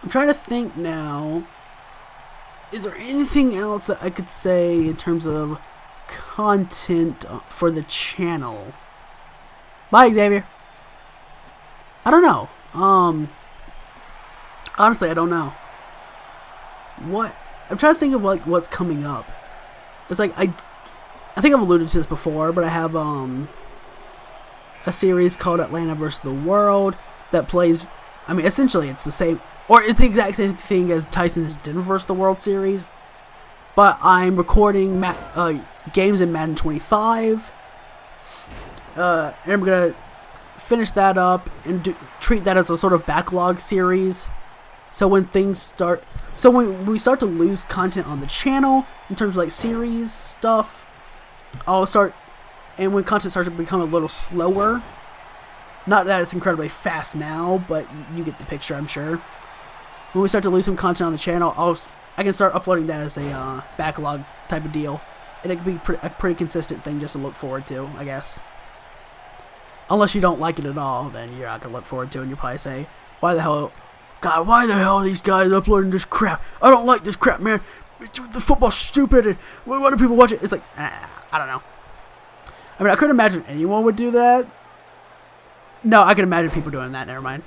I'm trying to think now. Is there anything else that I could say in terms of content for the channel? Bye, Xavier. I don't know. Honestly, I don't know. What? I'm trying to think of like what's coming up. It's like I think I've alluded to this before, but I have a series called Atlanta vs. the World that plays. I mean, essentially, it's the same, or it's the exact same thing as Tyson's Denver vs. the World series. But I'm recording games in Madden 25. And I'm gonna finish that up and treat that as a sort of backlog series. So when when we start to lose content on the channel in terms of like series stuff, I'll start. And when content starts to become a little slower, not that it's incredibly fast now, but you get the picture, I'm sure. When we start to lose some content on the channel, I can start uploading that as a backlog type of deal, and it can be a pretty consistent thing just to look forward to, I guess. Unless you don't like it at all, then you're not gonna look forward to it, and you'll probably say, "Why the hell, God? Why the hell are these guys uploading this crap? I don't like this crap, man. The football's stupid, and why do people watch it?" It's like, I don't know. I mean, I couldn't imagine anyone would do that. No, I can imagine people doing that. Never mind.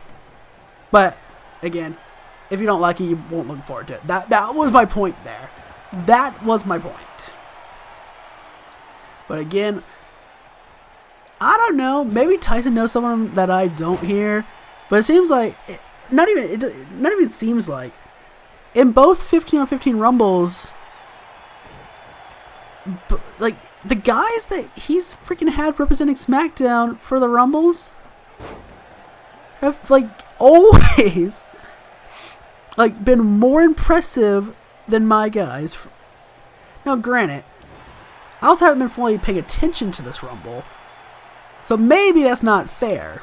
But again, if you don't like it, you won't look forward to it. That was my point there. That was my point. But again, I don't know. Maybe Tyson knows someone that I don't hear. But it seems like not even seems like in both 15-on-15 Rumbles, like the guys that he's freaking had representing Smackdown for the Rumbles have like always like been more impressive than my guys. Now, granted, I also haven't been fully paying attention to this Rumble, so maybe that's not fair.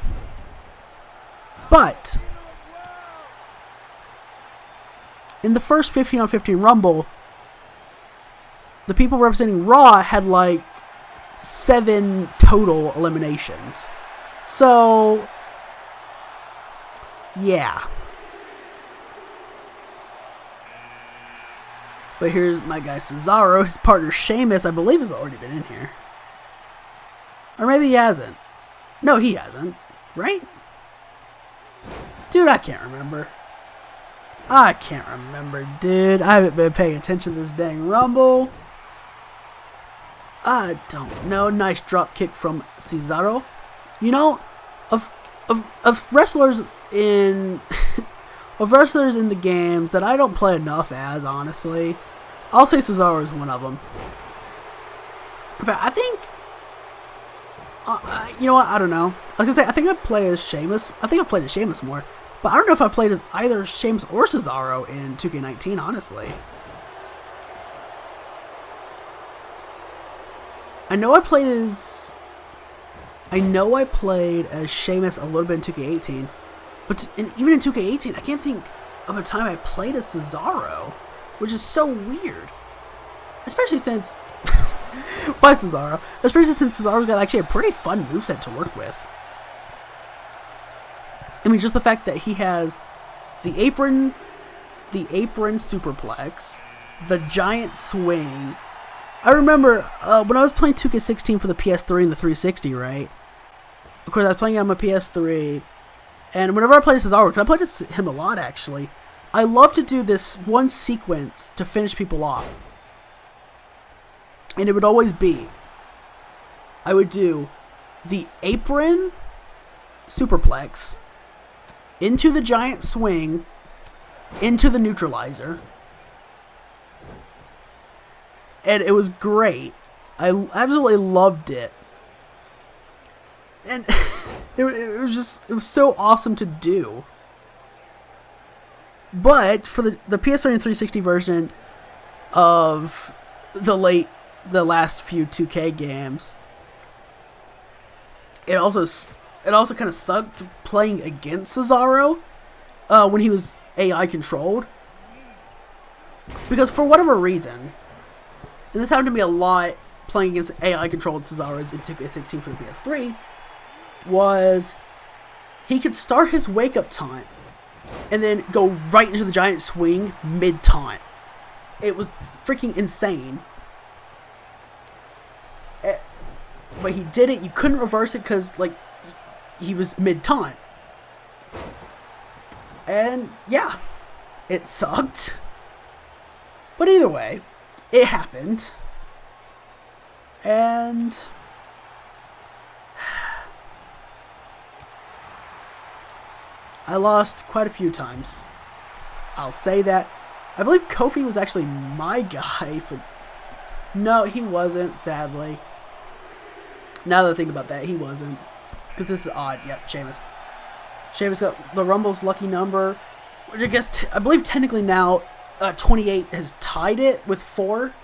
But in the first 15-on-15 Rumble, the people representing Raw had like 7 total eliminations. So, yeah. But here's my guy Cesaro. His partner Sheamus, I believe, has already been in here. Or maybe he hasn't. No, he hasn't. Right? Dude, I can't remember. I can't remember, dude. I haven't been paying attention to this dang Rumble. I don't know. Nice drop kick from Cesaro. You know, of wrestlers in of wrestlers in the games that I don't play enough as, honestly, I'll say Cesaro is one of them. In fact, I think you know what? I don't know. Like I say, I think I play as Sheamus. I think I've played as Sheamus more, but I don't know if I played as either Sheamus or Cesaro in 2K19. Honestly, I know I played as Sheamus a little bit in 2K18, but even in 2K18, I can't think of a time I played as Cesaro, which is so weird. Especially since by Cesaro, especially since Cesaro's got actually a pretty fun moveset to work with. I mean, just the fact that he has the apron superplex, the giant swing. I remember when I was playing 2K16 for the PS3 and the 360, right? Of course, I was playing it on my PS3, and whenever I played Cesaro, because I played him a lot actually, I love to do this one sequence to finish people off. And it would always be, I would do the apron superplex into the giant swing into the neutralizer. And it was great. I absolutely loved it. And it was so awesome to do. But for the PS3 and 360 version of the last few 2K games, it also kind of sucked playing against Cesaro when he was AI controlled, because for whatever reason, and this happened to me a lot playing against AI controlled Cesaros in 2K16 for the PS3, was he could start his wake up taunt and then go right into the giant swing mid taunt. It was freaking insane. But he did it. You couldn't reverse it because, like, he was mid taunt. And yeah, it sucked. But either way, it happened. And I lost quite a few times. I'll say that. I believe Kofi was actually my guy for... No, he wasn't, sadly. Now that I think about that, he wasn't. Because this is odd. Yep, Sheamus. Sheamus got the Rumble's lucky number, which I guess, I believe technically now 28 has tied it with 4.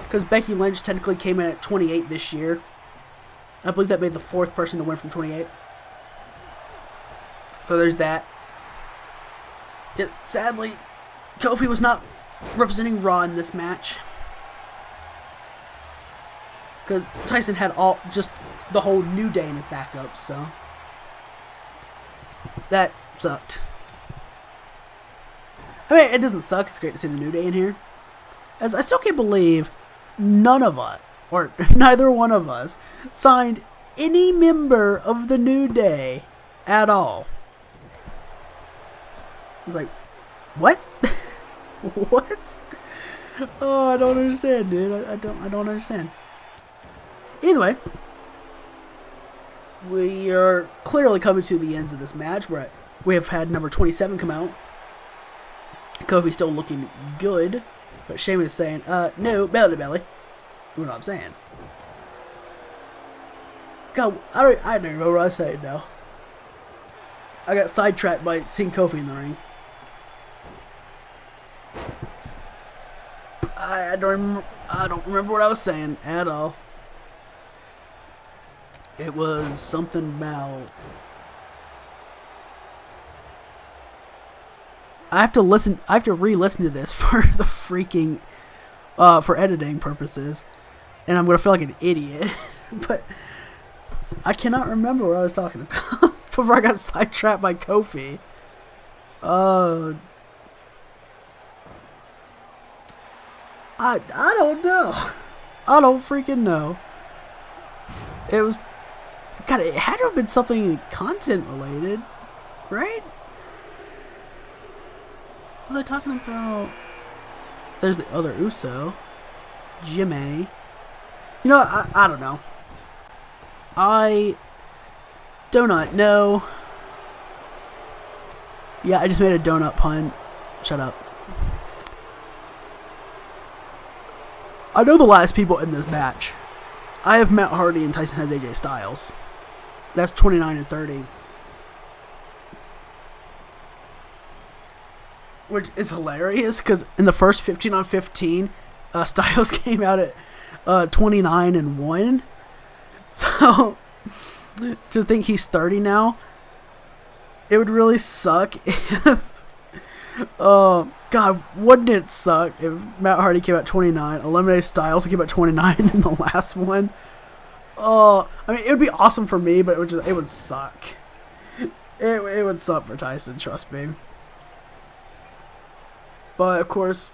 Because Becky Lynch technically came in at 28 this year. I believe that made the 4th person to win from 28. So there's that. Yet, sadly, Kofi was not representing Raw in this match. Because Tyson had just the whole New Day in his backup, so that sucked. I mean, it doesn't suck. It's great to see the New Day in here. As I still can't believe none of us, or neither one of us, signed any member of the New Day at all. It's like, what? What? Oh, I don't understand, dude. I don't understand. Either way, we are clearly coming to the ends of this match, where we have had number 27 come out. Kofi's still looking good, but Sheamus is saying, no, belly to belly. You know what I'm saying? God, I don't even know what I'm saying now. I got sidetracked by seeing Kofi in the ring. I don't remember what I was saying at all. It was something about... I have to re-listen to this for the freaking... for editing purposes. And I'm going to feel like an idiot. But I cannot remember what I was talking about before I got sidetracked by Kofi. I don't know. I don't freaking know. It was... God, it had to have been something content related, right? What are they talking about? There's the other Uso. Jimmy. You know, I don't know. I do not know. Yeah, I just made a donut pun. Shut up. I know the last people in this match. I have Matt Hardy and Tyson has AJ Styles. That's 29 and 30. Which is hilarious, because in the first 15 on 15, Styles came out at 29 and 1. So, to think he's 30 now, it would really suck if... God, wouldn't it suck if Matt Hardy came out 29, eliminated Styles came out 29 in the last one? I mean, it would be awesome for me, but it would suck. It would suck for Tyson, trust me. But of course,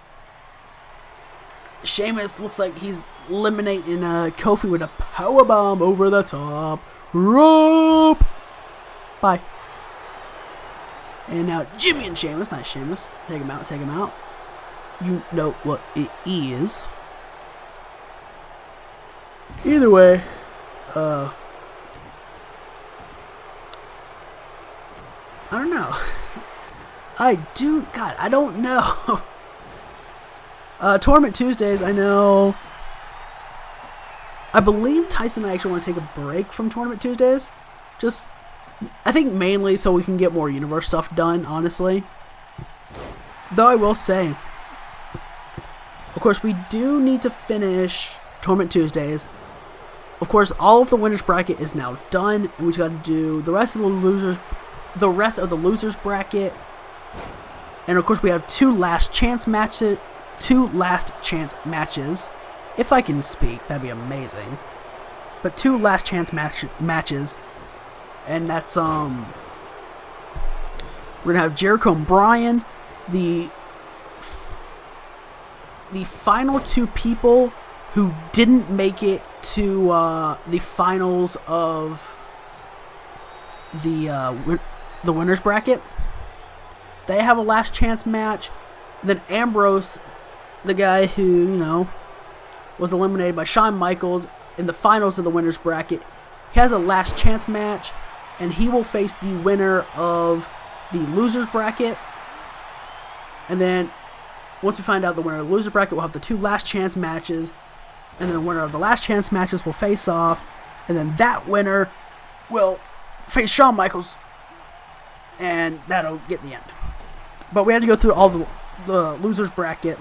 Sheamus looks like he's eliminating Kofi with a powerbomb over the top rope. Bye. And now Jimmy and Sheamus. Nice Sheamus. Take him out, take him out. You know what it is. Either way, I don't know. I don't know. Tournament Tuesdays, I know. I believe Tyson and I actually want to take a break from Tournament Tuesdays. I think mainly so we can get more universe stuff done, honestly. Though I will say, of course, we do need to finish Tournament Tuesdays. Of course, all of the winners bracket is now done, and we just got to do the rest of the losers bracket. And of course, we have two last chance matches. If I can speak, that'd be amazing. But two last chance matches, and that's we're gonna have Jericho and Bryan, the final two people who didn't make it to the finals of the winners bracket. They have a last chance match. Then Ambrose, the guy who was eliminated by Shawn Michaels in the finals of the winners bracket, he has a last chance match, and he will face the winner of the losers bracket. And then once we find out the winner of the loser bracket, we'll have the two last chance matches, and then the winner of the last chance matches will face off, and then that winner will face Shawn Michaels, and that'll get the end. But we had to go through all the losers bracket,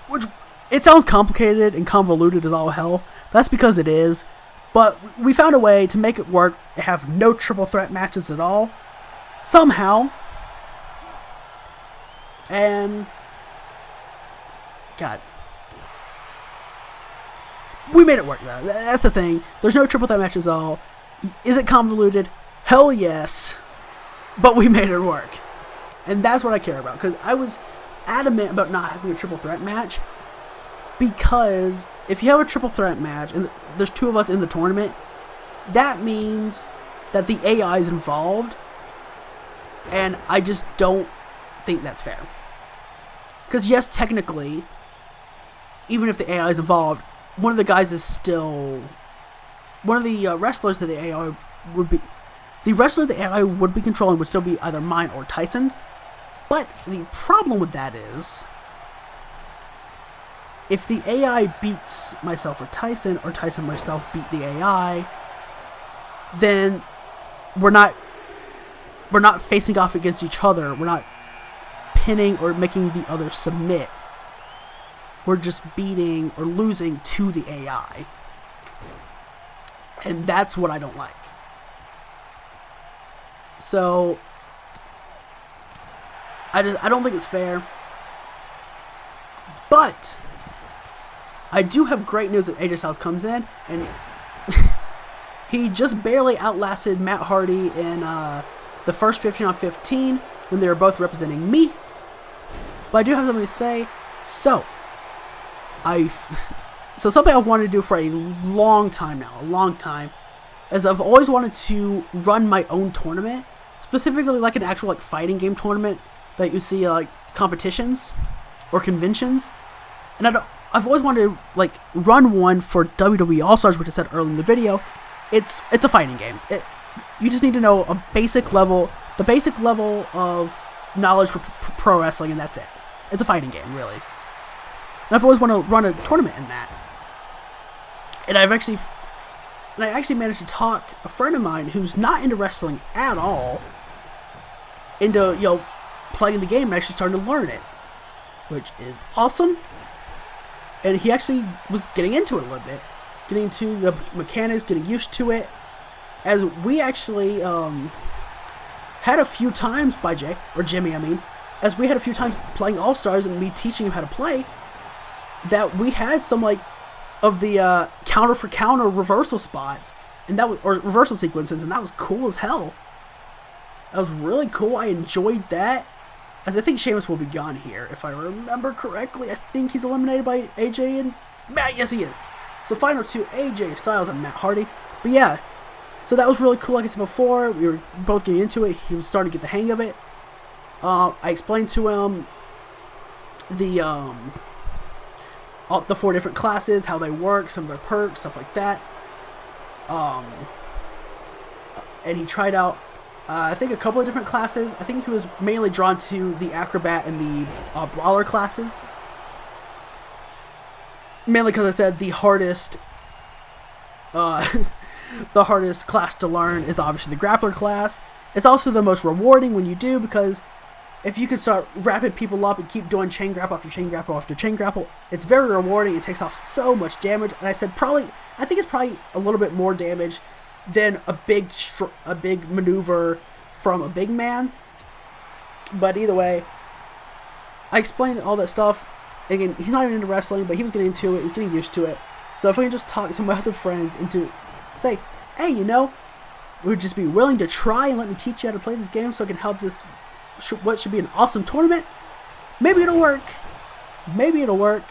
which it sounds complicated and convoluted as all hell. That's because it is. But we found a way to make it work, have no triple threat matches at all, somehow. And God, we made it work though. That's the thing. There's no triple threat matches at all. Is it convoluted? Hell yes. But we made it work. And that's what I care about, because I was adamant about not having a triple threat match, because if you have a triple threat match and there's two of us in the tournament, that means that the AI is involved, and I just don't think that's fair. Because yes, technically, even if the AI is involved, one of the guys is still one of the wrestlers that the AI would be. The wrestler the AI would be controlling would still be either mine or Tyson's. But the problem with that is, if the AI beats myself or Tyson myself beat the AI, then we're not facing off against each other. We're not pinning or making the other submit. We're just beating or losing to the AI. And that's what I don't like. So I don't think it's fair. But I do have great news that AJ Styles comes in, and he just barely outlasted Matt Hardy in the first 15-on-15 when they were both representing me. But I do have something to say. So something I've wanted to do for a long time now, is I've always wanted to run my own tournament, specifically like an actual fighting game tournament that you see competitions or conventions. And I've always wanted to run one for WWE All Stars, which I said earlier in the video. It's a fighting game. You just need to know the basic level of knowledge for pro wrestling, and that's it. It's a fighting game, really. And I've always wanted to run a tournament in that. And I actually managed to talk a friend of mine who's not into wrestling at all into playing the game and actually starting to learn it, which is awesome. And he actually was getting into it a little bit, getting into the mechanics, getting used to it. As we actually had a few times as we had a few times playing All Stars and me teaching him how to play, that we had some of the counter for counter reversal spots, and or reversal sequences, and that was cool as hell. That was really cool. I enjoyed that. As I think Sheamus will be gone here, if I remember correctly. I think he's eliminated by AJ and Matt. Yes, he is. So final two, AJ Styles and Matt Hardy. But yeah, so that was really cool. Like I said before, we were both getting into it. He was starting to get the hang of it. I explained to him the 4 different classes, how they work, some of their perks, stuff like that. Um, and he tried out, I think, a couple of different classes. I think he was mainly drawn to the acrobat and the brawler classes. Mainly because I said the hardest, the hardest class to learn is obviously the grappler class. It's also the most rewarding when you do, because if you can start wrapping people up and keep doing chain grapple after chain grapple after chain grapple, it's very rewarding. It takes off so much damage. And I said I think it's probably a little bit more damage than a big maneuver from a big man. But either way, I explained all that stuff. Again, he's not even into wrestling, but he was getting into it. He's getting used to it. So if we can just talk some of my other friends into, say, hey, you know, would just be willing to try and let me teach you how to play this game so I can help this, what should be an awesome tournament? Maybe it'll work. Maybe it'll work.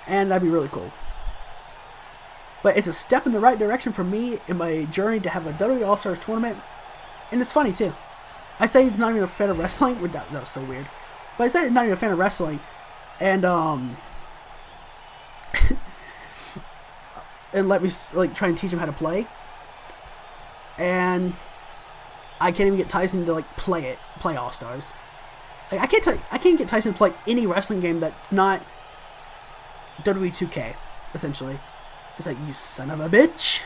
And that'd be really cool. But it's a step in the right direction for me in my journey to have a WWE All-Stars tournament. And it's funny, too. I say he's not even a fan of wrestling. That was so weird. But I said he's not even a fan of wrestling. And, and let me, like, try and teach him how to play. And I can't even get Tyson to, like, play All-Stars. Like, I can't get Tyson to play any wrestling game that's not WWE 2K, essentially. It's like, you son of a bitch.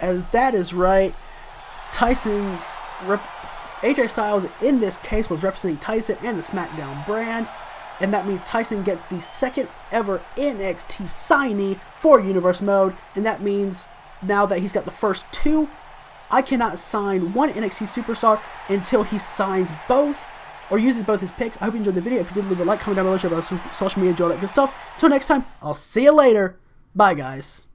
As that is right, AJ Styles in this case was representing Tyson and the Smackdown brand, and that means Tyson gets the second ever NXT signee for Universe Mode, and that means now that he's got the first two, I cannot sign one NXT superstar until he signs both or uses both his picks. I hope you enjoyed the video. If you did, leave a like, comment down below, share about social media, do all that good stuff. Until next time, I'll see you later. Bye, guys.